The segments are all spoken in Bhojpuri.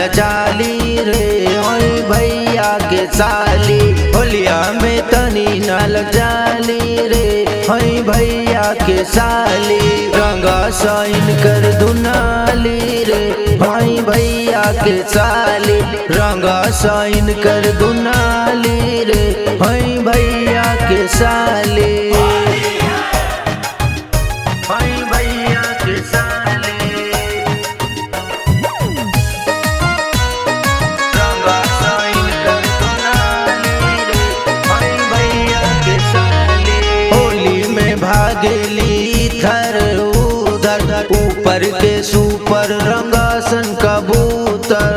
लजाली रे हई भैया के साली। होलिया में तनी न लजाली रे हई भैया के साली। रंगा साइन कर दुनाली रे हई भैया के साली। रंगा साइन कर दुनाली रे हई भैया के साली। हई भैया के साली। रंगा साइन कर दुनाली रे हई भैया के साली। होली में भागली थर उधर ऊपर के सुपर रंगासन कबूतर।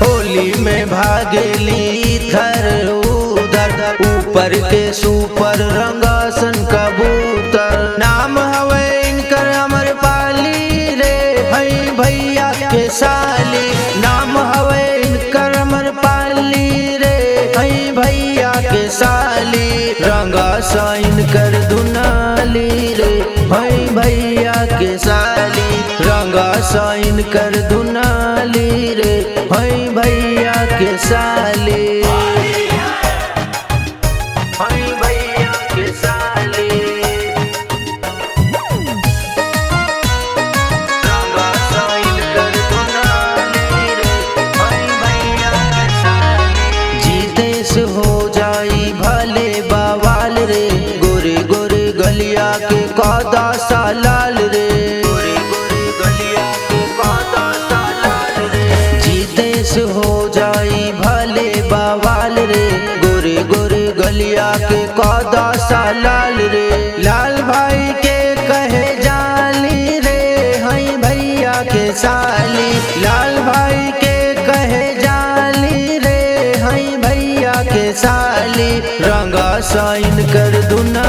होली में भागली थर उधर ऊपर के सुपर रंगासन कबूतर। नाम हवे इनकर अमर पाली रे हई भैया के साली। नाम हवे इनकर अमर पाली रे हई भैया के साली। रंगा साइन कर दुनाली रे हई भैया के साली। रंगा साइन कर दुनाली रे हई भैया के साली। हई भैया के साली। रंगा साइन कर दुनाली रे हई भैया के साली। जीते से हो जाई भले बवाल रे गोरे गोरे गलिया के कौदा सा लाल रे। गोरे गोरे गलिया के कौदा सा लाल रे। जीते से हो जाई भले बवाल रे गोरे गोरे गलिया के कौदा सा लाल रे। लाल भाई के कहे जाली रे हई भैया के साली। लाल भाई के कहे जाली रे हई भैया के साली। रंगा साइन कर दुना